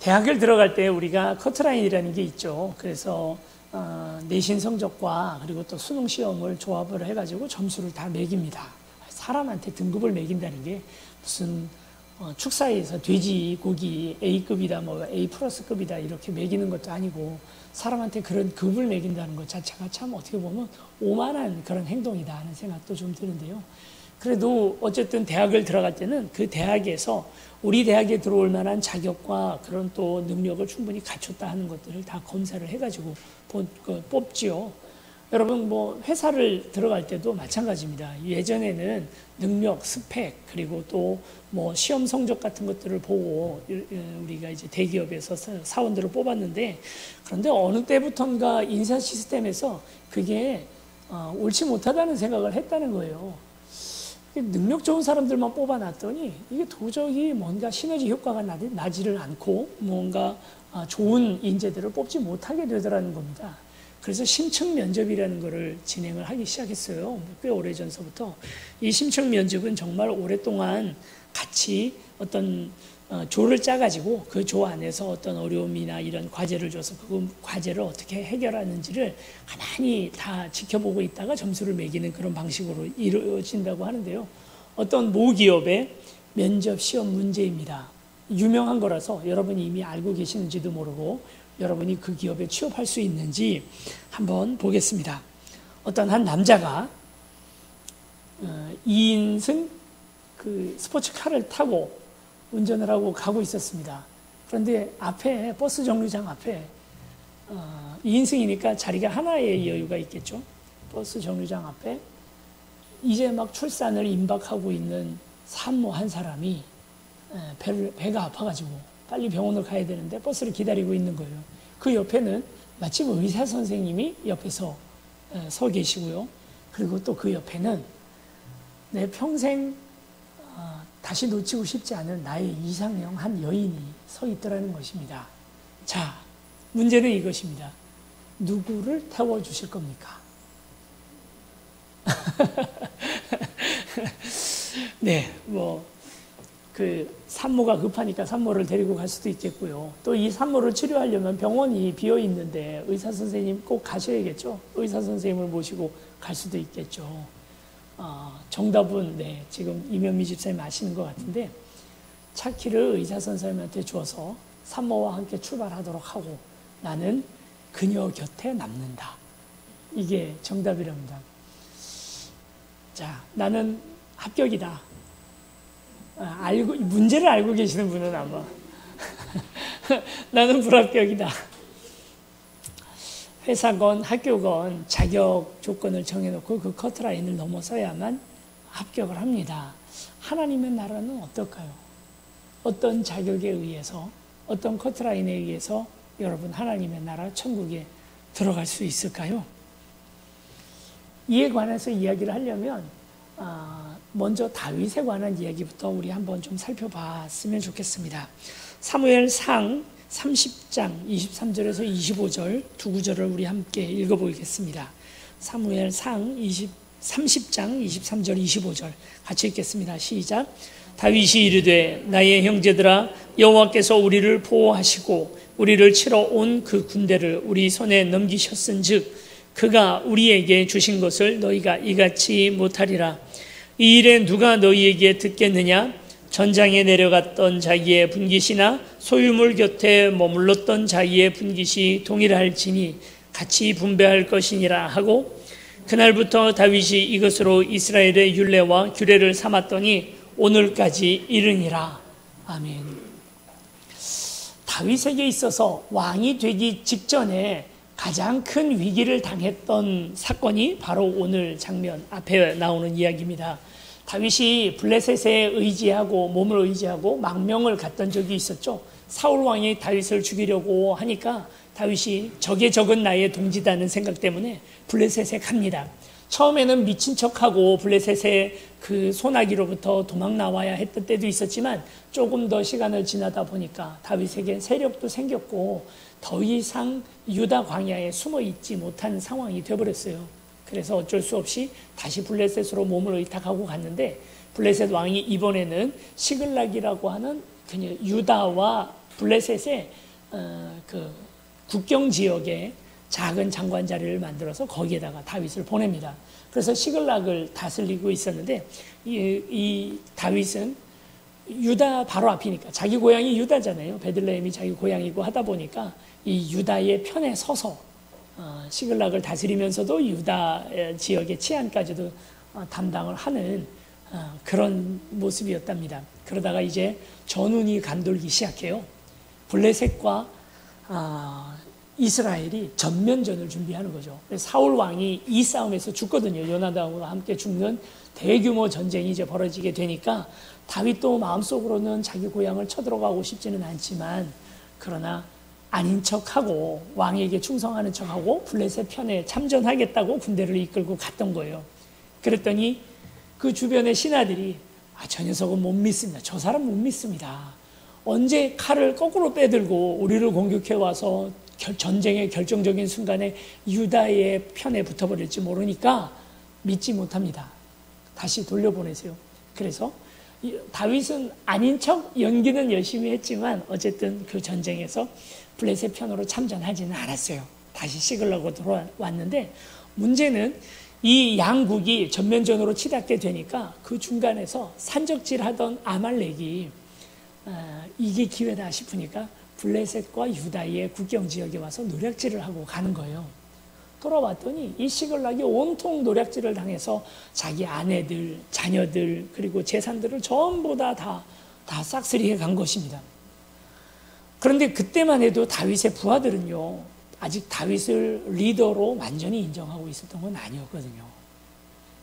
대학을 들어갈 때 우리가 커트라인이라는 게 있죠. 그래서 내신 성적과 그리고 또 수능 시험을 조합을 해가지고 점수를 다 매깁니다. 사람한테 등급을 매긴다는 게 무슨 축사에서 돼지고기 A급이다, 뭐 A 플러스급이다 이렇게 매기는 것도 아니고 사람한테 그런 급을 매긴다는 것 자체가 참 어떻게 보면 오만한 그런 행동이다 하는 생각도 좀 드는데요. 그래도 어쨌든 대학을 들어갈 때는 그 대학에서 우리 대학에 들어올 만한 자격과 그런 또 능력을 충분히 갖췄다 하는 것들을 다 검사를 해가지고 뽑지요. 여러분 뭐 회사를 들어갈 때도 마찬가지입니다. 예전에는 능력, 스펙 그리고 또 뭐 시험 성적 같은 것들을 보고 우리가 이제 대기업에서 사원들을 뽑았는데 그런데 어느 때부턴가 인사 시스템에서 그게 옳지 못하다는 생각을 했다는 거예요. 능력 좋은 사람들만 뽑아놨더니 이게 도저히 뭔가 시너지 효과가 나지를 않고 뭔가 좋은 인재들을 뽑지 못하게 되더라는 겁니다. 그래서 심층 면접이라는 것을 진행을 하기 시작했어요. 꽤 오래전서부터. 이 심층 면접은 정말 오랫동안 같이 어떤 조를 짜가지고 그 조 안에서 어떤 어려움이나 이런 과제를 줘서 그 과제를 어떻게 해결하는지를 가만히 다 지켜보고 있다가 점수를 매기는 그런 방식으로 이루어진다고 하는데요. 어떤 모기업의 면접 시험 문제입니다. 유명한 거라서 여러분이 이미 알고 계시는지도 모르고 여러분이 그 기업에 취업할 수 있는지 한번 보겠습니다. 어떤 한 남자가 2인승 그 스포츠카를 타고 운전을 하고 가고 있었습니다. 그런데 앞에 버스 정류장 앞에 2인승이니까 자리가 하나의 여유가 있겠죠. 버스 정류장 앞에 이제 막 출산을 임박하고 있는 산모 한 사람이 배가 아파가지고 빨리 병원을 가야 되는데 버스를 기다리고 있는 거예요. 그 옆에는 마침 의사 선생님이 옆에서 서 계시고요. 그리고 또 그 옆에는 내 평생 다시 놓치고 싶지 않은 나의 이상형 한 여인이 서 있더라는 것입니다. 자, 문제는 이것입니다. 누구를 태워주실 겁니까? 네, 그 산모가 급하니까 산모를 데리고 갈 수도 있겠고요. 또 이 산모를 치료하려면 병원이 비어 있는데 의사 선생님 꼭 가셔야겠죠. 의사 선생님을 모시고 갈 수도 있겠죠. 정답은 네, 지금 이면미 집사님 아시는 것 같은데 차키를 의사 선생님한테 주어서 산모와 함께 출발하도록 하고 나는 그녀 곁에 남는다. 이게 정답이랍니다. 자, 나는 합격이다. 문제를 알고 계시는 분은 아마 나는 불합격이다. 회사건 학교건 자격 조건을 정해놓고 그 커트라인을 넘어서야만 합격을 합니다. 하나님의 나라는 어떨까요? 어떤 자격에 의해서 어떤 커트라인에 의해서 여러분 하나님의 나라 천국에 들어갈 수 있을까요? 이에 관해서 이야기를 하려면 먼저 다윗에 관한 이야기부터 우리 한번 좀 살펴봤으면 좋겠습니다. 사무엘상 30장 23절에서 25절 두 구절을 우리 함께 읽어보겠습니다. 사무엘상 30장 23절 25절 같이 읽겠습니다. 시작. 다윗이 이르되 나의 형제들아 여호와께서 우리를 보호하시고 우리를 치러 온 그 군대를 우리 손에 넘기셨은즉 그가 우리에게 주신 것을 너희가 이같이 못하리라. 이 일에 누가 너희에게 듣겠느냐? 전장에 내려갔던 자기의 분깃이나 소유물 곁에 머물렀던 자기의 분깃이 동일할지니 같이 분배할 것이니라 하고 그날부터 다윗이 이것으로 이스라엘의 율례와 규례를 삼았더니 오늘까지 이르니라. 아멘. 다윗에게 있어서 왕이 되기 직전에 가장 큰 위기를 당했던 사건이 바로 오늘 장면 앞에 나오는 이야기입니다. 다윗이 블레셋에 의지하고 몸을 의지하고 망명을 갔던 적이 있었죠. 사울 왕이 다윗을 죽이려고 하니까 다윗이 적의 적은 나의 동지다는 생각 때문에 블레셋에 갑니다. 처음에는 미친 척하고 블레셋의 그 소나기로부터 도망 나와야 했던 때도 있었지만 조금 더 시간을 지나다 보니까 다윗에게 세력도 생겼고 더 이상 유다 광야에 숨어 있지 못한 상황이 되어버렸어요. 그래서 어쩔 수 없이 다시 블레셋으로 몸을 의탁하고 갔는데 블레셋 왕이 이번에는 시글락이라고 하는 그냥 유다와 블레셋의 그 국경 지역에 작은 장관 자리를 만들어서 거기에다가 다윗을 보냅니다. 그래서 시글락을 다스리고 있었는데 이 다윗은 유다 바로 앞이니까, 자기 고향이 유다잖아요. 베들레헴이 자기 고향이고 하다 보니까 이 유다의 편에 서서 시글락을 다스리면서도 유다 지역의 치안까지도 담당을 하는 그런 모습이었답니다. 그러다가 이제 전운이 간돌기 시작해요. 블레셋과 이스라엘이 전면전을 준비하는 거죠. 사울 왕이 이 싸움에서 죽거든요. 요나단과 함께 죽는 대규모 전쟁이 이제 벌어지게 되니까 다윗도 마음속으로는 자기 고향을 쳐들어가고 싶지는 않지만, 그러나 아닌 척하고 왕에게 충성하는 척하고 블레셋 편에 참전하겠다고 군대를 이끌고 갔던 거예요. 그랬더니 그 주변의 신하들이 저 녀석은 못 믿습니다. 저 사람 못 믿습니다. 언제 칼을 거꾸로 빼들고 우리를 공격해 와서 전쟁의 결정적인 순간에 유다의 편에 붙어버릴지 모르니까 믿지 못합니다. 다시 돌려보내세요. 그래서 다윗은 아닌 척 연기는 열심히 했지만 어쨌든 그 전쟁에서 블레셋 편으로 참전하지는 않았어요. 다시 시글락으로 돌아왔는데, 문제는 이 양국이 전면전으로 치닫게 되니까 그 중간에서 산적질하던 아말렉이 이게 기회다 싶으니까 블레셋과 유다의 국경 지역에 와서 노략질을 하고 가는 거예요. 돌아왔더니 이 시글락이 온통 노략질을 당해서 자기 아내들, 자녀들, 그리고 재산들을 전부 다 싹쓸이해 간 것입니다. 그런데 그때만 해도 다윗의 부하들은요, 아직 다윗을 리더로 완전히 인정하고 있었던 건 아니었거든요.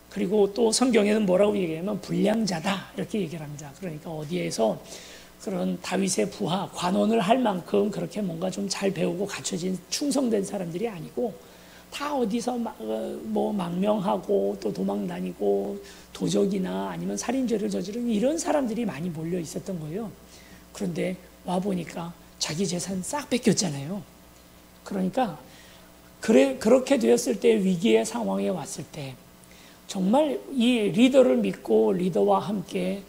그리고 또 성경에는 뭐라고 얘기하면 불량자다 이렇게 얘기를 합니다. 그러니까 어디에서 그런 다윗의 부하, 관원을 할 만큼 그렇게 뭔가 좀 잘 배우고 갖춰진 충성된 사람들이 아니고, 다 어디서 뭐 망명하고 또 도망 다니고 도적이나 아니면 살인죄를 저지르는 이런 사람들이 많이 몰려 있었던 거예요. 그런데 와 보니까 자기 재산 싹 뺏겼잖아요. 그러니까 그렇게 되었을 때, 위기의 상황에 왔을 때 정말 이 리더를 믿고 리더와 함께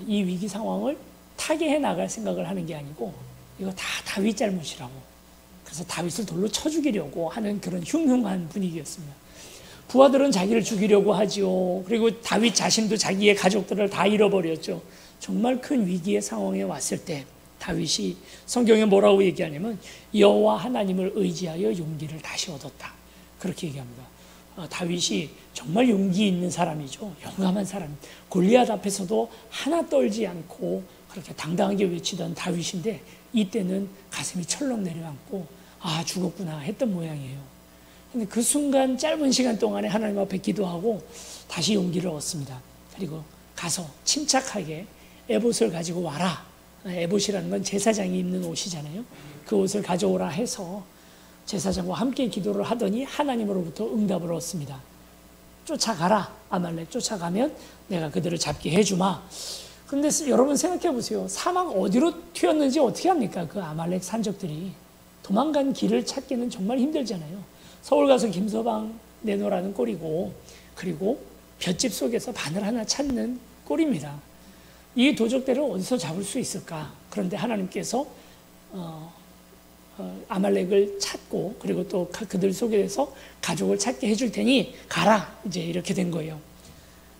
이 위기 상황을 타개해 나갈 생각을 하는 게 아니고, 이거 다 다윗 잘못이라고, 그래서 다윗을 돌로 쳐 죽이려고 하는 그런 흉흉한 분위기였습니다. 부하들은 자기를 죽이려고 하죠. 그리고 다윗 자신도 자기의 가족들을 다 잃어버렸죠. 정말 큰 위기의 상황에 왔을 때 다윗이 성경에 뭐라고 얘기하냐면 여호와 하나님을 의지하여 용기를 다시 얻었다, 그렇게 얘기합니다. 다윗이 정말 용기 있는 사람이죠. 용감한 사람. 골리앗 앞에서도 하나 떨지 않고 그렇게 당당하게 외치던 다윗인데, 이때는 가슴이 철렁 내려앉고 죽었구나 했던 모양이에요. 근데 그 순간 짧은 시간 동안에 하나님 앞에 기도하고 다시 용기를 얻습니다. 그리고 가서 침착하게 에봇을 가지고 와라. 에봇이라는 건 제사장이 입는 옷이잖아요. 그 옷을 가져오라 해서 제사장과 함께 기도를 하더니 하나님으로부터 응답을 얻습니다. 쫓아가라. 아말렉 쫓아가면 내가 그들을 잡게 해주마. 그런데 여러분 생각해 보세요. 사막 어디로 튀었는지 어떻게 합니까? 그 아말렉 산적들이 도망간 길을 찾기는 정말 힘들잖아요. 서울 가서 김서방 내놓으라는 꼴이고, 그리고 볏짚 속에서 바늘 하나 찾는 꼴입니다. 이 도적들을 어디서 잡을 수 있을까? 그런데 하나님께서 아말렉을 찾고, 그리고 또 그들 속에서 가족을 찾게 해줄 테니 가라, 이제 이렇게 된 거예요.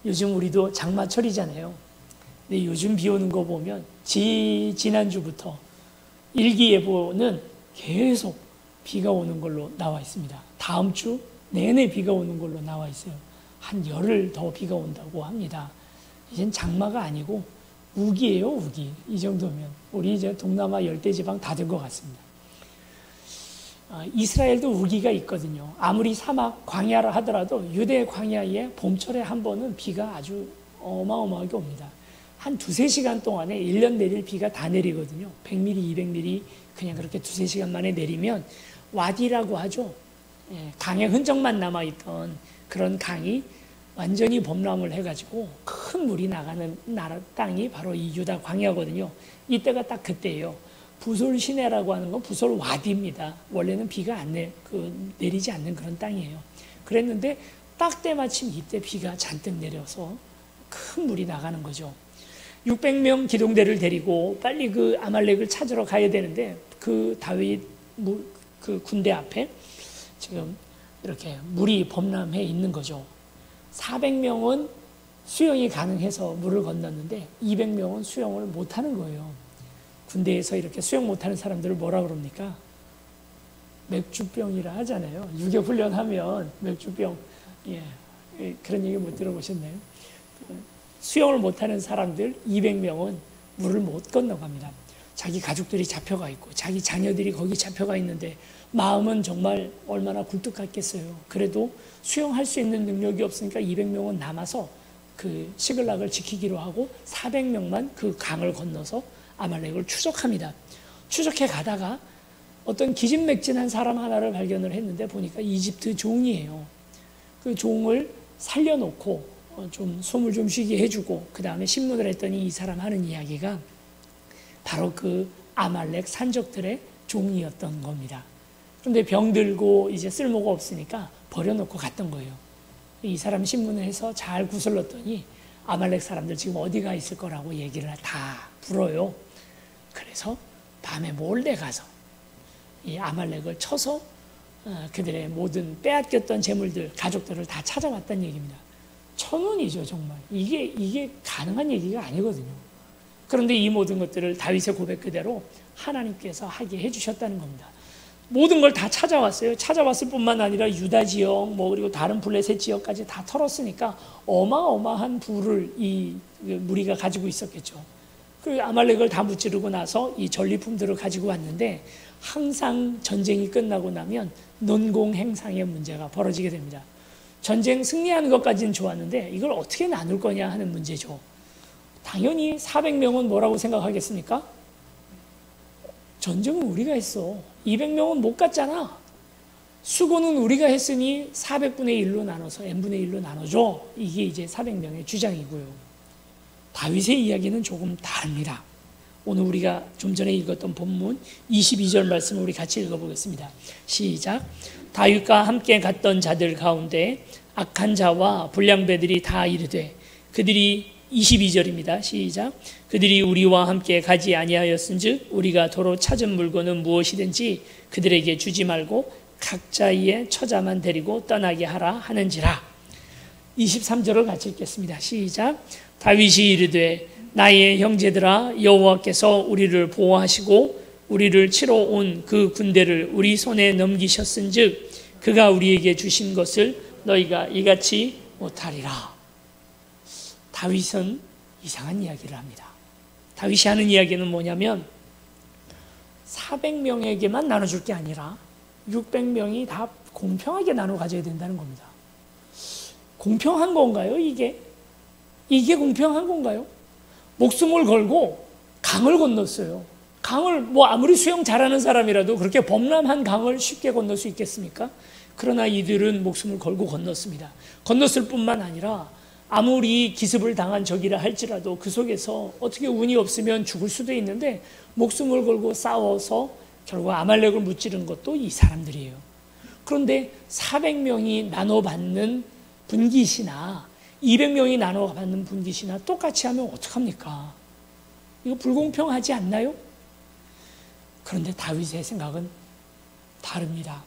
요즘 우리도 장마철이잖아요. 근데 요즘 비 오는 거 보면 지난주부터 일기예보는 계속 비가 오는 걸로 나와 있습니다. 다음 주 내내 비가 오는 걸로 나와 있어요. 한 열흘 더 비가 온다고 합니다. 이젠 장마가 아니고 우기예요, 우기. 이 정도면 우리 이제 동남아 열대지방 다 된 것 같습니다. 이스라엘도 우기가 있거든요. 아무리 사막 광야라 하더라도 유대 광야에 봄철에 한 번은 비가 아주 어마어마하게 옵니다. 한 두세 시간 동안에 1년 내릴 비가 다 내리거든요. 100mm, 200mm 그냥 그렇게 두세 시간 만에 내리면 와디라고 하죠. 강의 흔적만 남아있던 그런 강이 완전히 범람을 해가지고 큰 물이 나가는 땅이 바로 이 유다 광야거든요. 이때가 딱 그때예요. 부솔 시내라고 하는 건 부솔 와디입니다. 원래는 비가 내리지 않는 그런 땅이에요. 그랬는데 딱 때마침 이때 비가 잔뜩 내려서 큰 물이 나가는 거죠. 600명 기동대를 데리고 빨리 그 아말렉을 찾으러 가야 되는데 그 다윗 그 군대 앞에 지금 이렇게 물이 범람해 있는 거죠. 400명은 수영이 가능해서 물을 건넜는데 200명은 수영을 못하는 거예요. 군대에서 이렇게 수영 못하는 사람들을 뭐라 그럽니까? 맥주병이라 하잖아요. 유교 훈련하면 맥주병, 그런 얘기 못 들어보셨나요? 수영을 못하는 사람들 200명은 물을 못 건너갑니다. 자기 가족들이 잡혀가 있고 자기 자녀들이 거기 잡혀가 있는데 마음은 정말 얼마나 굴뚝 같겠어요. 그래도 수영할 수 있는 능력이 없으니까 200명은 남아서 그 시글락을 지키기로 하고 400명만 그 강을 건너서 아말렉을 추적합니다. 추적해 가다가 어떤 기진맥진한 사람 하나를 발견을 했는데 보니까 이집트 종이에요. 그 종을 살려놓고 좀 숨을 좀 쉬게 해주고 그 다음에 신문을 했더니 이 사람 하는 이야기가 바로 그 아말렉 산적들의 종이었던 겁니다. 그런데 병들고 이제 쓸모가 없으니까 버려놓고 갔던 거예요. 이 사람 신문을 해서 잘 구슬렀더니 아말렉 사람들 지금 어디가 있을 거라고 얘기를 다 불어요. 그래서 밤에 몰래 가서 이 아말렉을 쳐서 그들의 모든 빼앗겼던 재물들, 가족들을 다 찾아왔다는 얘기입니다. 천운이죠, 정말. 이게 가능한 얘기가 아니거든요. 그런데 이 모든 것들을 다윗의 고백 그대로 하나님께서 하게 해주셨다는 겁니다. 모든 걸 다 찾아왔어요. 찾아왔을 뿐만 아니라 유다 지역, 그리고 다른 블레셋 지역까지 다 털었으니까 어마어마한 부를 이 무리가 가지고 있었겠죠. 그 아말렉을 다 무찌르고 나서 이 전리품들을 가지고 왔는데 항상 전쟁이 끝나고 나면 논공행상의 문제가 벌어지게 됩니다. 전쟁 승리하는 것까지는 좋았는데 이걸 어떻게 나눌 거냐 하는 문제죠. 당연히 400명은 뭐라고 생각하겠습니까? 전쟁은 우리가 했어. 200명은 못 갔잖아. 수고는 우리가 했으니 400분의 1로 나눠서 n분의 1로 나눠줘. 이게 이제 400명의 주장이고요. 다윗의 이야기는 조금 다릅니다. 오늘 우리가 좀 전에 읽었던 본문 22절 말씀을 우리 같이 읽어보겠습니다. 시작. 다윗과 함께 갔던 자들 가운데 악한 자와 불량배들이 다 이르되 그들이 22절입니다. 시작. 그들이 우리와 함께 가지 아니하였은즉 우리가 도로 찾은 물건은 무엇이든지 그들에게 주지 말고 각자의 처자만 데리고 떠나게 하라 하는지라. 23절을 같이 읽겠습니다. 시작. 다윗이 이르되 나의 형제들아 여호와께서 우리를 보호하시고 우리를 치러 온 그 군대를 우리 손에 넘기셨은즉 그가 우리에게 주신 것을 너희가 이같이 못하리라. 다윗은 이상한 이야기를 합니다. 다윗이 하는 이야기는 뭐냐면 400명에게만 나눠줄 게 아니라 600명이 다 공평하게 나눠 가져야 된다는 겁니다. 공평한 건가요, 이게? 이게 공평한 건가요? 목숨을 걸고 강을 건넜어요. 강을 아무리 수영 잘하는 사람이라도 그렇게 범람한 강을 쉽게 건널 수 있겠습니까? 그러나 이들은 목숨을 걸고 건넜습니다. 건넜을 뿐만 아니라 아무리 기습을 당한 적이라 할지라도 그 속에서 어떻게 운이 없으면 죽을 수도 있는데 목숨을 걸고 싸워서 결국 아말렉을 무찌른 것도 이 사람들이에요. 그런데 400명이 나눠받는 분깃이나 200명이 나눠받는 분깃이나 똑같이 하면 어떡합니까? 이거 불공평하지 않나요? 그런데 다윗의 생각은 다릅니다.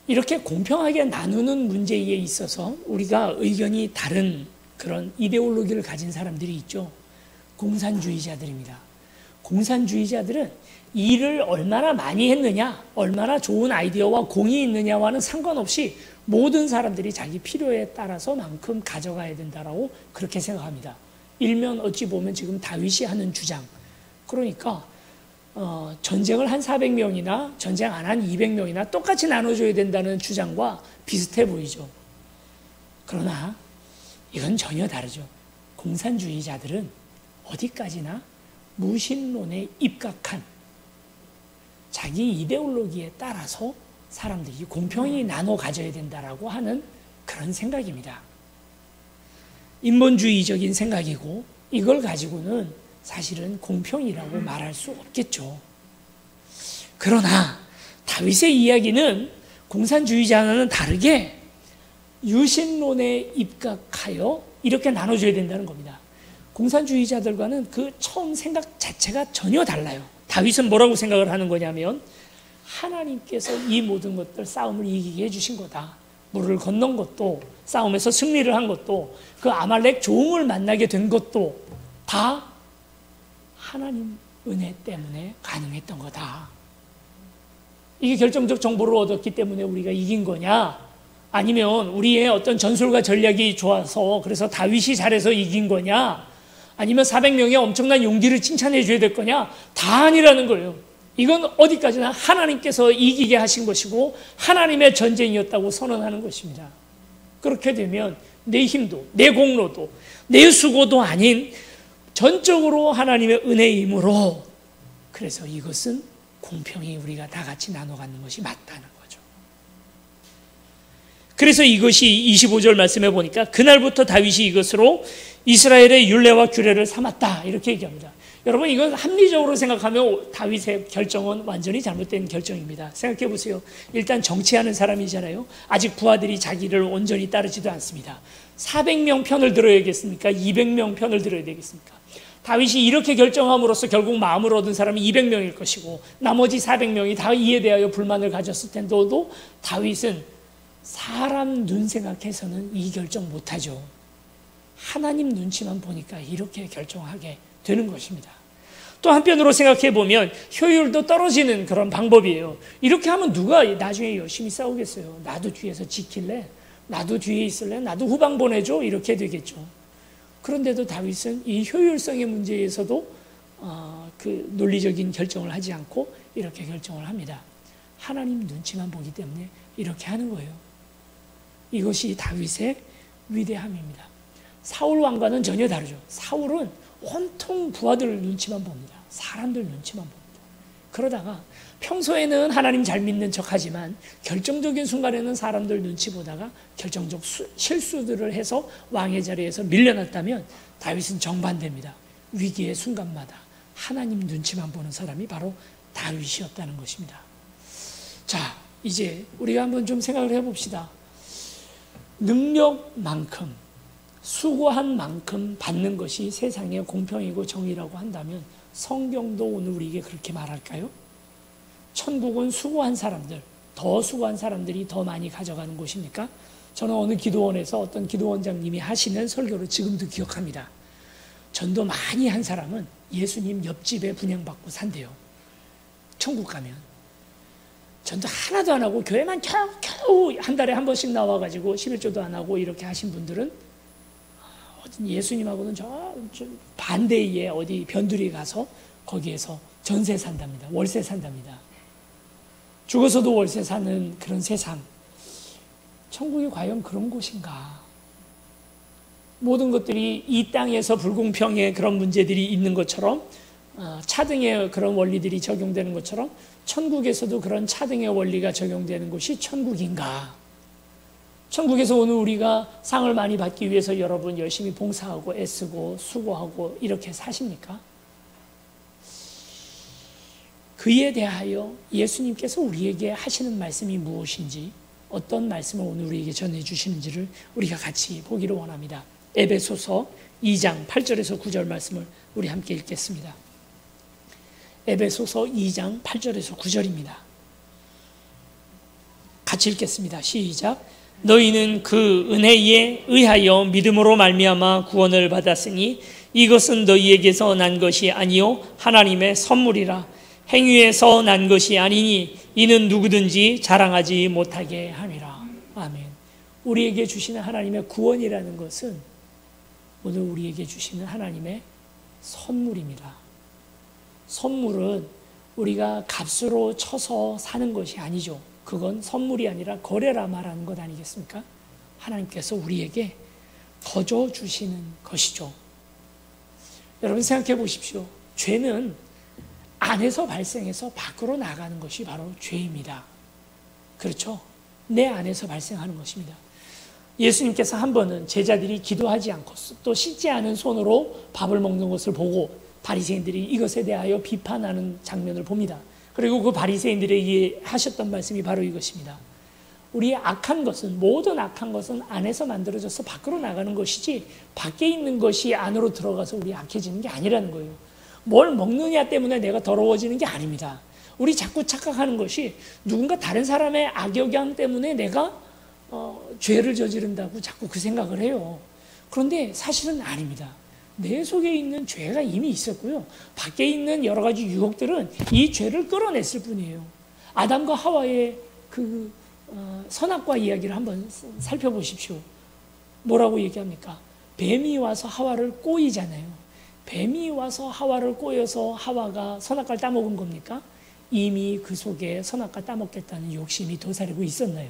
이렇게 공평하게 나누는 문제에 있어서 우리가 의견이 다른 그런 이데올로기를 가진 사람들이 있죠. 공산주의자들입니다. 공산주의자들은 일을 얼마나 많이 했느냐, 얼마나 좋은 아이디어와 공이 있느냐와는 상관없이 모든 사람들이 자기 필요에 따라서만큼 가져가야 된다라고 그렇게 생각합니다. 일면 어찌 보면 지금 다윗이 하는 주장. 그러니까 전쟁을 한 400명이나 전쟁 안 한 200명이나 똑같이 나눠줘야 된다는 주장과 비슷해 보이죠. 그러나 이건 전혀 다르죠. 공산주의자들은 어디까지나 무신론에 입각한 자기 이데올로기에 따라서 사람들이 공평히 나눠 가져야 된다라고 하는 그런 생각입니다. 인본주의적인 생각이고 이걸 가지고는 사실은 공평이라고 말할 수 없겠죠. 그러나 다윗의 이야기는 공산주의자와는 다르게 유신론에 입각하여 이렇게 나눠줘야 된다는 겁니다. 공산주의자들과는 그 처음 생각 자체가 전혀 달라요. 다윗은 뭐라고 생각을 하는 거냐면 하나님께서 이 모든 것들 싸움을 이기게 해주신 거다. 물을 건넌 것도, 싸움에서 승리를 한 것도, 그 아말렉 종을 만나게 된 것도 다 하나님 은혜 때문에 가능했던 거다. 이게 결정적 정보를 얻었기 때문에 우리가 이긴 거냐? 아니면 우리의 어떤 전술과 전략이 좋아서 그래서 다윗이 잘해서 이긴 거냐? 아니면 400명의 엄청난 용기를 칭찬해 줘야 될 거냐? 다 아니라는 거예요. 이건 어디까지나 하나님께서 이기게 하신 것이고 하나님의 전쟁이었다고 선언하는 것입니다. 그렇게 되면 내 힘도, 내 공로도, 내 수고도 아닌 전적으로 하나님의 은혜이므로, 그래서 이것은 공평히 우리가 다 같이 나눠 갖는 것이 맞다는 거죠. 그래서 이것이 25절 말씀에 보니까 그날부터 다윗이 이것으로 이스라엘의 율례와 규례를 삼았다, 이렇게 얘기합니다. 여러분, 이건 합리적으로 생각하면 다윗의 결정은 완전히 잘못된 결정입니다. 생각해 보세요. 일단 정치하는 사람이잖아요. 아직 부하들이 자기를 온전히 따르지도 않습니다. 400명 편을 들어야겠습니까? 200명 편을 들어야 되겠습니까? 다윗이 이렇게 결정함으로써 결국 마음을 얻은 사람이 200명일 것이고 나머지 400명이 다 이에 대하여 불만을 가졌을 텐데도 다윗은 사람 눈 생각해서는 이 결정 못하죠. 하나님 눈치만 보니까 이렇게 결정하게 되는 것입니다. 또 한편으로 생각해 보면 효율도 떨어지는 그런 방법이에요. 이렇게 하면 누가 나중에 열심히 싸우겠어요? 나도 뒤에서 지킬래? 나도 뒤에 있을래? 나도 후방 보내줘? 이렇게 되겠죠. 그런데도 다윗은 이 효율성의 문제에서도 그 논리적인 결정을 하지 않고 이렇게 결정을 합니다. 하나님 눈치만 보기 때문에 이렇게 하는 거예요. 이것이 다윗의 위대함입니다. 사울 왕과는 전혀 다르죠. 사울은 온통 부하들 눈치만 봅니다. 사람들 눈치만 봅니다. 그러다가 평소에는 하나님 잘 믿는 척하지만 결정적인 순간에는 사람들 눈치 보다가 결정적 실수들을 해서 왕의 자리에서 밀려났다면 다윗은 정반대입니다. 위기의 순간마다 하나님 눈치만 보는 사람이 바로 다윗이었다는 것입니다. 자, 이제 우리가 한번 좀 생각을 해봅시다. 능력만큼, 수고한 만큼 받는 것이 세상의 공평이고 정의라고 한다면 성경도 오늘 우리에게 그렇게 말할까요? 천국은 수고한 사람들, 더 수고한 사람들이 더 많이 가져가는 곳입니까? 저는 어느 기도원에서 어떤 기도원장님이 하시는 설교를 지금도 기억합니다. 전도 많이 한 사람은 예수님 옆집에 분양받고 산대요. 천국 가면. 전도 하나도 안 하고 교회만 겨우 한 달에 한 번씩 나와가지고 11조도 안 하고 이렇게 하신 분들은 예수님하고는 저 반대에 어디 변두리 가서 거기에서 전세 산답니다. 월세 산답니다. 죽어서도 월세 사는 그런 세상. 천국이 과연 그런 곳인가? 모든 것들이 이 땅에서 불공평의 그런 문제들이 있는 것처럼, 차등의 그런 원리들이 적용되는 것처럼 천국에서도 그런 차등의 원리가 적용되는 곳이 천국인가? 천국에서 오늘 우리가 상을 많이 받기 위해서 여러분 열심히 봉사하고 애쓰고 수고하고 이렇게 사십니까? 그에 대하여 예수님께서 우리에게 하시는 말씀이 무엇인지, 어떤 말씀을 오늘 우리에게 전해주시는지를 우리가 같이 보기를 원합니다. 에베소서 2장 8절에서 9절 말씀을 우리 함께 읽겠습니다. 에베소서 2장 8절에서 9절입니다. 같이 읽겠습니다. 시작. 너희는 그 은혜에 의하여 믿음으로 말미암아 구원을 받았으니 이것은 너희에게서 난 것이 아니요 하나님의 선물이라. 행위에서 난 것이 아니니 이는 누구든지 자랑하지 못하게 함이라. 아멘. 우리에게 주시는 하나님의 구원이라는 것은 오늘 우리에게 주시는 하나님의 선물입니다. 선물은 우리가 값으로 쳐서 사는 것이 아니죠. 그건 선물이 아니라 거래라 말하는 것 아니겠습니까? 하나님께서 우리에게 거저 주시는 것이죠. 여러분 생각해 보십시오. 죄는 안에서 발생해서 밖으로 나가는 것이 바로 죄입니다. 그렇죠? 내 안에서 발생하는 것입니다. 예수님께서 한 번은 제자들이 기도하지 않고 또 씻지 않은 손으로 밥을 먹는 것을 보고 바리새인들이 이것에 대하여 비판하는 장면을 봅니다. 그리고 그 바리새인들에게 하셨던 말씀이 바로 이것입니다. 우리의 악한 것은, 모든 악한 것은 안에서 만들어져서 밖으로 나가는 것이지 밖에 있는 것이 안으로 들어가서 우리 악해지는 게 아니라는 거예요. 뭘 먹느냐 때문에 내가 더러워지는 게 아닙니다. 우리 자꾸 착각하는 것이 누군가 다른 사람의 악영향 때문에 내가 죄를 저지른다고 자꾸 그 생각을 해요. 그런데 사실은 아닙니다. 내 속에 있는 죄가 이미 있었고요. 밖에 있는 여러 가지 유혹들은 이 죄를 끌어냈을 뿐이에요. 아담과 하와의 그 선악과 이야기를 한번 살펴보십시오. 뭐라고 얘기합니까? 뱀이 와서 하와를 꼬이잖아요. 뱀이 와서 하와를 꼬여서 하와가 선악과를 따먹은 겁니까? 이미 그 속에 선악과 따먹겠다는 욕심이 도사리고 있었나요?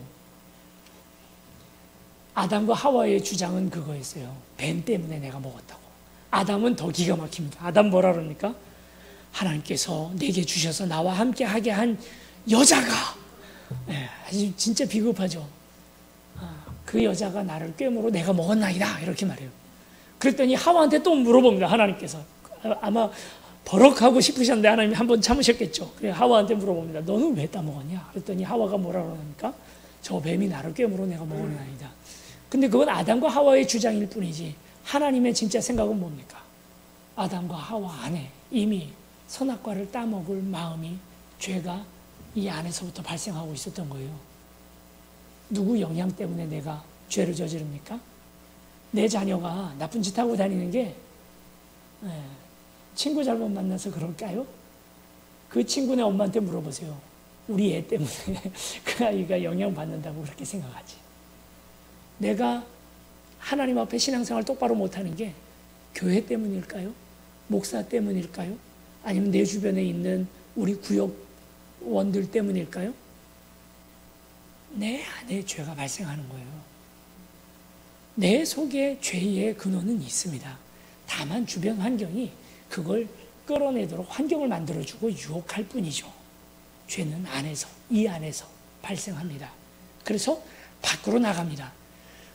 아담과 하와의 주장은 그거였어요. 뱀 때문에 내가 먹었다고. 아담은 더 기가 막힙니다. 아담 뭐라 그럽니까? 하나님께서 내게 주셔서 나와 함께 하게 한 여자가, 아주 진짜 비겁하죠. 그 여자가 나를 꿰물어 내가 먹었나이다 이렇게 말해요. 그랬더니 하와한테 또 물어봅니다. 하나님께서 아마 버럭하고 싶으셨는데 하나님이 한번 참으셨겠죠. 그래 하와한테 물어봅니다. 너는 왜 따먹었냐? 그랬더니 하와가 뭐라 그러니까 저 뱀이 나를 꿰물어 내가 먹었나이다. 근데 그건 아담과 하와의 주장일 뿐이지 하나님의 진짜 생각은 뭡니까? 아담과 하와 안에 이미 선악과를 따먹을 마음이, 죄가 이 안에서부터 발생하고 있었던 거예요. 누구 영향 때문에 내가 죄를 저지릅니까? 내 자녀가 나쁜 짓 하고 다니는 게 친구 잘못 만나서 그럴까요? 그 친구네 엄마한테 물어보세요. 우리 애 때문에 그 아이가 영향받는다고 그렇게 생각하지. 내가 하나님 앞에 신앙생활 똑바로 못하는 게 교회 때문일까요? 목사 때문일까요? 아니면 내 주변에 있는 우리 구역원들 때문일까요? 내 안에 죄가 발생하는 거예요. 내 속에 죄의 근원은 있습니다. 다만 주변 환경이 그걸 끌어내도록 환경을 만들어주고 유혹할 뿐이죠. 죄는 안에서, 이 안에서 발생합니다. 그래서 밖으로 나갑니다.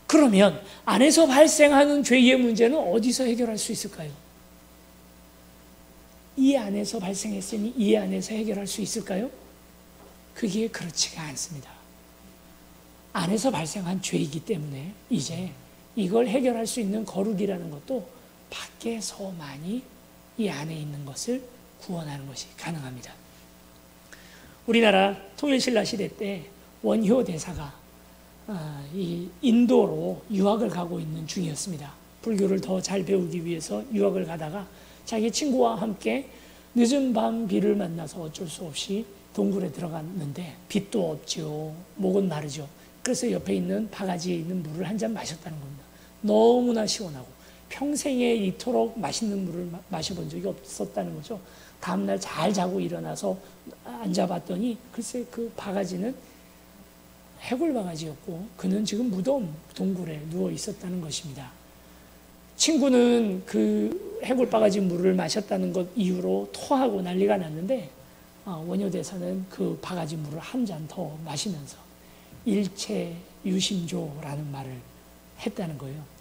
그러면 안에서 발생하는 죄의 문제는 어디서 해결할 수 있을까요? 이 안에서 발생했으니 이 안에서 해결할 수 있을까요? 그게 그렇지가 않습니다. 안에서 발생한 죄이기 때문에 이제 이걸 해결할 수 있는 거룩이라는 것도 밖에서만이 이 안에 있는 것을 구원하는 것이 가능합니다. 우리나라 통일신라 시대 때 원효 대사가 이 인도로 유학을 가고 있는 중이었습니다. 불교를 더 잘 배우기 위해서 유학을 가다가 자기 친구와 함께 늦은 밤 비를 만나서 어쩔 수 없이 동굴에 들어갔는데 빛도 없죠. 목은 마르죠. 그래서 옆에 있는 바가지에 있는 물을 한 잔 마셨다는 겁니다. 너무나 시원하고 평생에 이토록 맛있는 물을 마셔본 적이 없었다는 거죠. 다음날 잘 자고 일어나서 앉아봤더니 글쎄 그 바가지는 해골 바가지였고 그는 지금 무덤 동굴에 누워 있었다는 것입니다. 친구는 그 해골 바가지 물을 마셨다는 것 이유로 토하고 난리가 났는데 원효대사는 그 바가지 물을 한 잔 더 마시면서 일체 유심조라는 말을 했다는 거예요.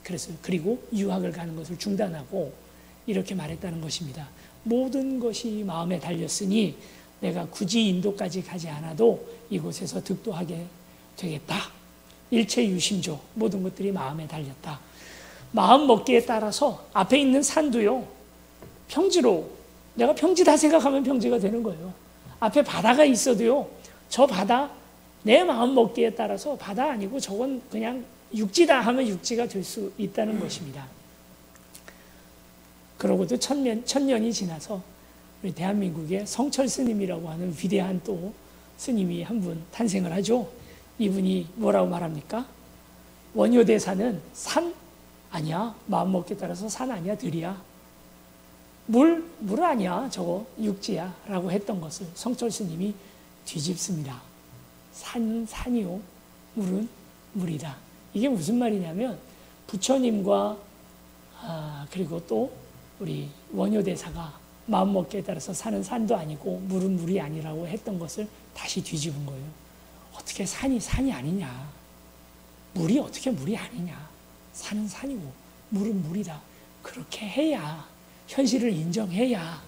그리고 유학을 가는 것을 중단하고 이렇게 말했다는 것입니다. 모든 것이 마음에 달렸으니 내가 굳이 인도까지 가지 않아도 이곳에서 득도하게 되겠다. 일체 유심조, 모든 것들이 마음에 달렸다. 마음 먹기에 따라서 앞에 있는 산도요, 평지로, 내가 평지다 생각하면 평지가 되는 거예요. 앞에 바다가 있어도요, 저 바다, 내 마음 먹기에 따라서 바다 아니고 저건 그냥 육지다 하면 육지가 될 수 있다는 것입니다. 그러고도 천년이 지나서 우리 대한민국의 성철 스님이라고 하는 위대한 또 스님이 한 분 탄생을 하죠. 이분이 뭐라고 말합니까? 원효대사는 산 아니야. 마음먹기에 따라서 산 아니야. 들이야. 물 아니야. 저거 육지야. 라고 했던 것을 성철 스님이 뒤집습니다. 산은 산이요. 물은 물이다. 이게 무슨 말이냐면 부처님과 그리고 또 우리 원효대사가 마음먹기에 따라서 산은 산도 아니고 물은 물이 아니라고 했던 것을 다시 뒤집은 거예요. 어떻게 산이 산이 아니냐. 물이 어떻게 물이 아니냐. 산은 산이고 물은 물이다. 그렇게 해야 현실을 인정해야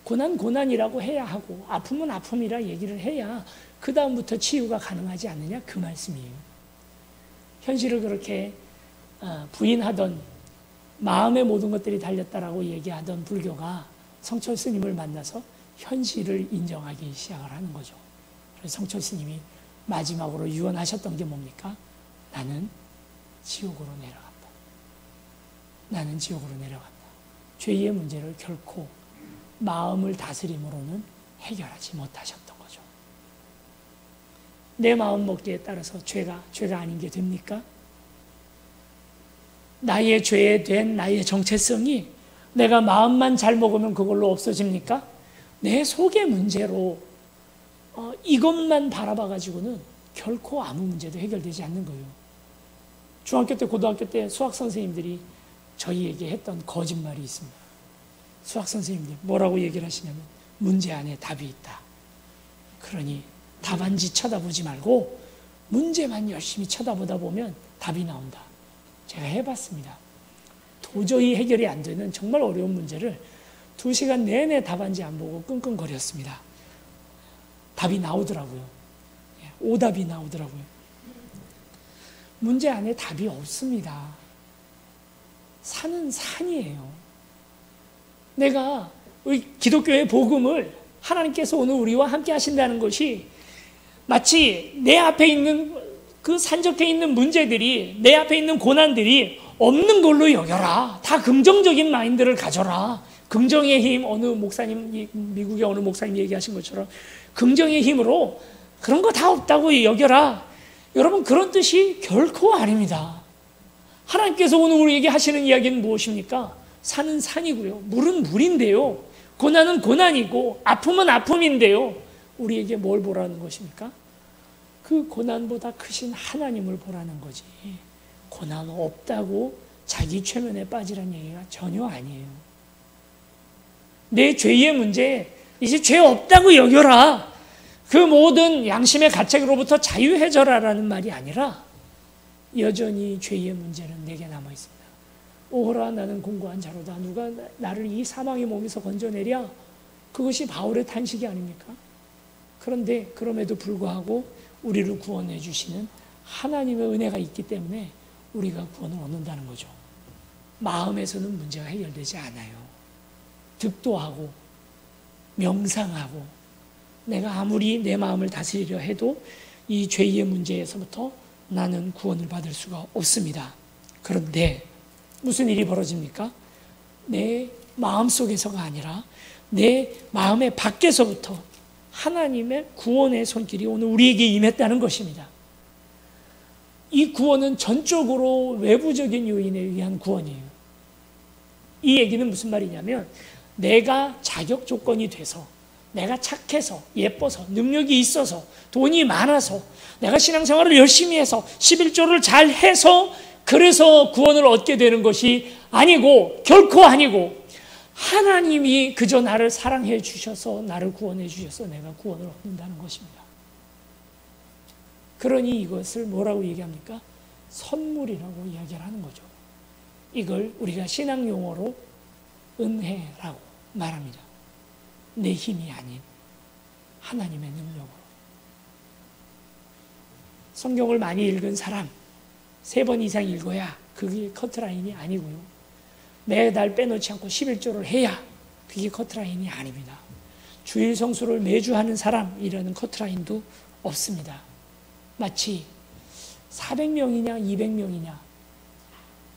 고난 고난이라고 해야 하고 아픔은 아픔이라 얘기를 해야 그 다음부터 치유가 가능하지 않느냐 그 말씀이에요. 현실을 그렇게 부인하던 마음의 모든 것들이 달렸다라고 얘기하던 불교가 성철 스님을 만나서 현실을 인정하기 시작을 하는 거죠. 그래서 성철 스님이 마지막으로 유언하셨던 게 뭡니까? 나는 지옥으로 내려간다. 나는 지옥으로 내려간다. 죄의 문제를 결코 마음을 다스림으로는 해결하지 못하셨던 거죠. 내 마음 먹기에 따라서 죄가 아닌 게 됩니까? 나의 죄에 된 나의 정체성이 내가 마음만 잘 먹으면 그걸로 없어집니까? 내 속의 문제로 이것만 바라봐가지고는 결코 아무 문제도 해결되지 않는 거예요. 중학교 때, 고등학교 때 수학 선생님들이 저희에게 했던 거짓말이 있습니다. 수학 선생님들 뭐라고 얘기를 하시냐면 문제 안에 답이 있다. 그러니 답안지 쳐다보지 말고 문제만 열심히 쳐다보다 보면 답이 나온다. 제가 해봤습니다. 도저히 해결이 안 되는 정말 어려운 문제를 2시간 내내 답안지 안 보고 끙끙거렸습니다. 답이 나오더라고요. 오답이 나오더라고요. 문제 안에 답이 없습니다. 산은 산이에요. 내가 우리 기독교의 복음을 하나님께서 오늘 우리와 함께 하신다는 것이 마치 내 앞에 있는 그 산적해 있는 문제들이, 내 앞에 있는 고난들이 없는 걸로 여겨라. 다 긍정적인 마인드를 가져라. 긍정의 힘, 어느 목사님, 미국의 어느 목사님 얘기하신 것처럼 긍정의 힘으로 그런 거 다 없다고 여겨라. 여러분, 그런 뜻이 결코 아닙니다. 하나님께서 오늘 우리에게 하시는 이야기는 무엇입니까? 산은 산이고요. 물은 물인데요. 고난은 고난이고 아픔은 아픔인데요. 우리에게 뭘 보라는 것입니까? 그 고난보다 크신 하나님을 보라는 거지. 고난 없다고 자기 최면에 빠지라는 얘기가 전혀 아니에요. 내 죄의 문제, 이제 죄 없다고 여겨라. 그 모든 양심의 가책으로부터 자유해져라라는 말이 아니라 여전히 죄의 문제는 내게 남아 있습니다. 오호라 나는 공고한 자로다. 누가 나를 이 사망의 몸에서 건져내랴? 그것이 바울의 탄식이 아닙니까? 그런데 그럼에도 불구하고 우리를 구원해 주시는 하나님의 은혜가 있기 때문에 우리가 구원을 얻는다는 거죠. 마음에서는 문제가 해결되지 않아요. 득도하고 명상하고 내가 아무리 내 마음을 다스리려 해도 이 죄의 문제에서부터 나는 구원을 받을 수가 없습니다. 그런데 무슨 일이 벌어집니까? 내 마음속에서가 아니라 내 마음의 밖에서부터 하나님의 구원의 손길이 오늘 우리에게 임했다는 것입니다. 이 구원은 전적으로 외부적인 요인에 의한 구원이에요. 이 얘기는 무슨 말이냐면 내가 자격 조건이 돼서, 내가 착해서, 예뻐서, 능력이 있어서, 돈이 많아서, 내가 신앙생활을 열심히 해서 11조를 잘 해서 그래서 구원을 얻게 되는 것이 아니고, 결코 아니고, 하나님이 그저 나를 사랑해 주셔서, 나를 구원해 주셔서 내가 구원을 얻는다는 것입니다. 그러니 이것을 뭐라고 얘기합니까? 선물이라고 이야기를 하는 거죠. 이걸 우리가 신앙 용어로 은혜라고 말합니다. 내 힘이 아닌 하나님의 능력으로. 성경을 많이 읽은 사람, 3번 이상 읽어야 그게 커트라인이 아니고요. 매달 빼놓지 않고 11조를 해야 그게 커트라인이 아닙니다. 주일 성수를 매주 하는 사람이라는 커트라인도 없습니다. 마치 400명이냐 200명이냐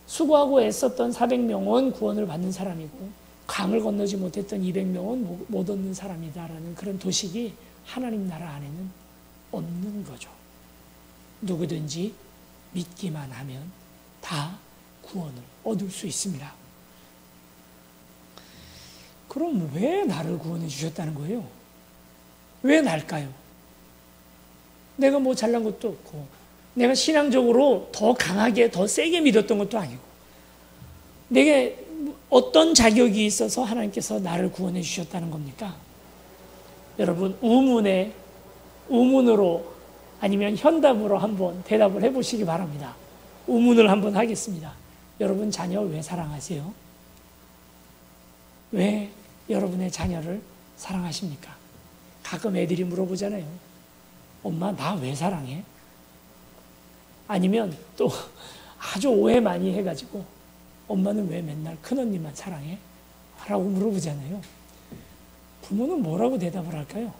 수고하고 애썼던 400명은 구원을 받는 사람이고 강을 건너지 못했던 200명은 못 얻는 사람이다라는 그런 도식이 하나님 나라 안에는 없는 거죠. 누구든지 믿기만 하면 다 구원을 얻을 수 있습니다. 그럼 왜 나를 구원해 주셨다는 거예요? 왜 날까요? 내가 뭐 잘난 것도 없고 내가 신앙적으로 더 강하게 더 세게 믿었던 것도 아니고 내게 어떤 자격이 있어서 하나님께서 나를 구원해 주셨다는 겁니까? 여러분 우문으로 아니면 현답으로 한번 대답을 해보시기 바랍니다. 우문을 한번 하겠습니다. 여러분 자녀 왜 사랑하세요? 왜 여러분의 자녀를 사랑하십니까? 가끔 애들이 물어보잖아요. 엄마 나 왜 사랑해? 아니면 또 아주 오해 많이 해가지고 엄마는 왜 맨날 큰언니만 사랑해? 라고 물어보잖아요. 부모는 뭐라고 대답을 할까요?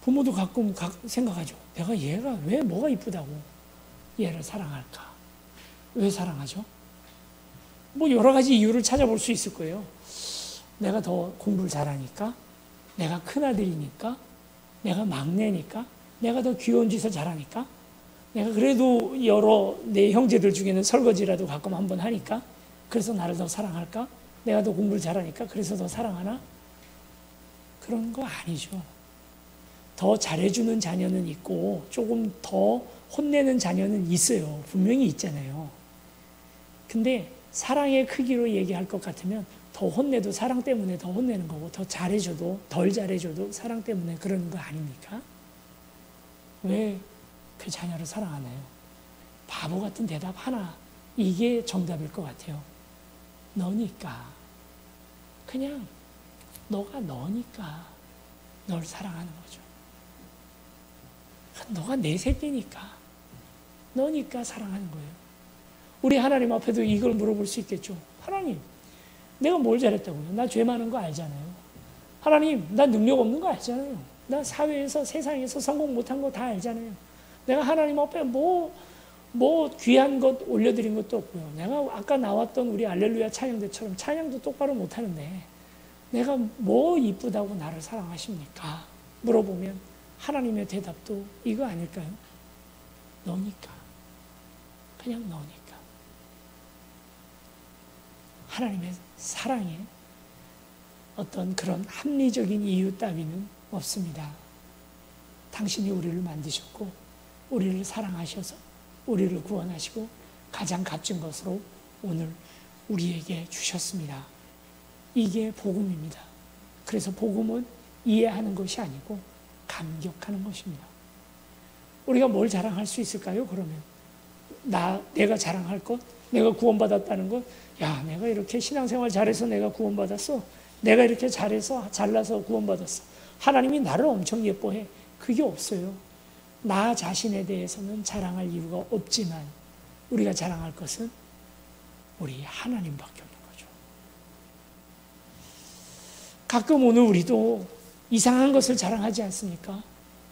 부모도 가끔 생각하죠. 내가 얘가 왜 뭐가 이쁘다고 얘를 사랑할까? 왜 사랑하죠? 뭐 여러 가지 이유를 찾아볼 수 있을 거예요. 내가 더 공부를 잘하니까, 내가 큰아들이니까, 내가 막내니까, 내가 더 귀여운 짓을 잘하니까, 내가 그래도 여러 내 형제들 중에는 설거지라도 가끔 한번 하니까 그래서 나를 더 사랑할까? 내가 더 공부를 잘하니까 그래서 더 사랑하나? 그런 거 아니죠. 더 잘해주는 자녀는 있고 조금 더 혼내는 자녀는 있어요. 분명히 있잖아요. 근데 사랑의 크기로 얘기할 것 같으면 더 혼내도 사랑 때문에 더 혼내는 거고, 더 잘해줘도 덜 잘해줘도 사랑 때문에 그러는 거 아닙니까? 왜 그 자녀를 사랑하나요? 바보 같은 대답 하나, 이게 정답일 것 같아요. 너니까. 그냥 너가 너니까 널 사랑하는 거죠. 너가 내 새끼니까, 너니까 사랑하는 거예요. 우리 하나님 앞에도 이걸 물어볼 수 있겠죠. 하나님, 내가 뭘 잘했다고요? 나 죄 많은 거 알잖아요. 하나님, 나 능력 없는 거 알잖아요. 나 사회에서, 세상에서 성공 못한 거 다 알잖아요. 내가 하나님 앞에 뭐 귀한 것 올려드린 것도 없고요. 내가 아까 나왔던 우리 알렐루야 찬양대처럼 찬양도 똑바로 못하는데 내가 뭐 이쁘다고 나를 사랑하십니까? 물어보면 하나님의 대답도 이거 아닐까요? 너니까. 그냥 너니까. 하나님의 사랑에 어떤 그런 합리적인 이유 따위는 없습니다. 당신이 우리를 만드셨고 우리를 사랑하셔서 우리를 구원하시고 가장 값진 것으로 오늘 우리에게 주셨습니다. 이게 복음입니다. 그래서 복음은 이해하는 것이 아니고 감격하는 것입니다. 우리가 뭘 자랑할 수 있을까요? 그러면 내가 자랑할 것, 내가 구원받았다는 것, 야, 내가 이렇게 신앙생활 잘해서 내가 구원받았어. 내가 이렇게 잘나서 구원받았어. 하나님이 나를 엄청 예뻐해. 그게 없어요. 나 자신에 대해서는 자랑할 이유가 없지만 우리가 자랑할 것은 우리 하나님밖에 없는 거죠. 가끔 오늘 우리도 이상한 것을 자랑하지 않습니까?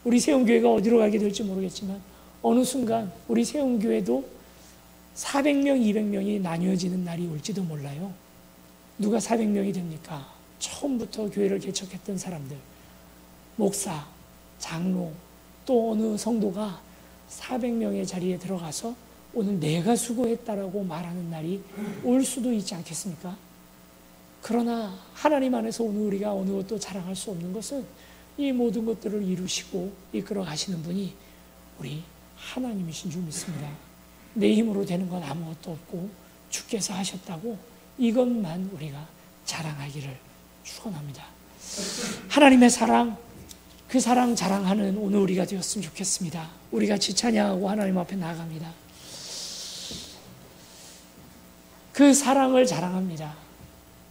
우리 세운교회가 어디로 가게 될지 모르겠지만 어느 순간 우리 세운교회도 400명, 200명이 나뉘어지는 날이 올지도 몰라요. 누가 400명이 됩니까? 처음부터 교회를 개척했던 사람들, 목사, 장로, 또 어느 성도가 400명의 자리에 들어가서 오늘 내가 수고했다라고 말하는 날이 올 수도 있지 않겠습니까? 그러나 하나님 안에서 오늘 우리가 어느 것도 자랑할 수 없는 것은 이 모든 것들을 이루시고 이끌어 가시는 분이 우리 하나님이신 줄 믿습니다. 내 힘으로 되는 건 아무것도 없고 주께서 하셨다고 이것만 우리가 자랑하기를 축원합니다. 하나님의 사랑, 그 사랑 자랑하는 오늘 우리가 되었으면 좋겠습니다. 우리 같이 찬양하고 하나님 앞에 나아갑니다. 그 사랑을 자랑합니다.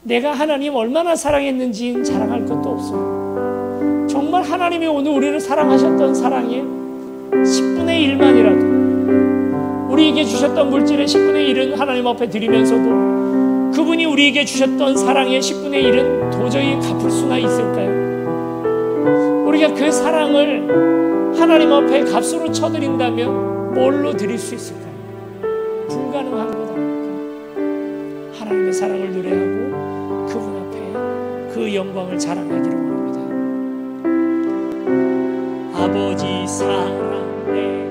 내가 하나님 얼마나 사랑했는지 자랑할 것도 없어요. 정말 하나님이 오늘 우리를 사랑하셨던 사랑의 10분의 1만이라도 우리에게 주셨던 물질의 10분의 1은 하나님 앞에 드리면서도 그분이 우리에게 주셨던 사랑의 10분의 1은 도저히 갚을 수나 있을까요? 우리가 그 사랑을 하나님 앞에 값으로 쳐드린다면 뭘로 드릴 수 있을까요? 불가능한 것 아닙니까? 하나님의 사랑을 노래하고 그분 앞에 그 영광을 자랑하기를 원합니다. 아버지 사랑 내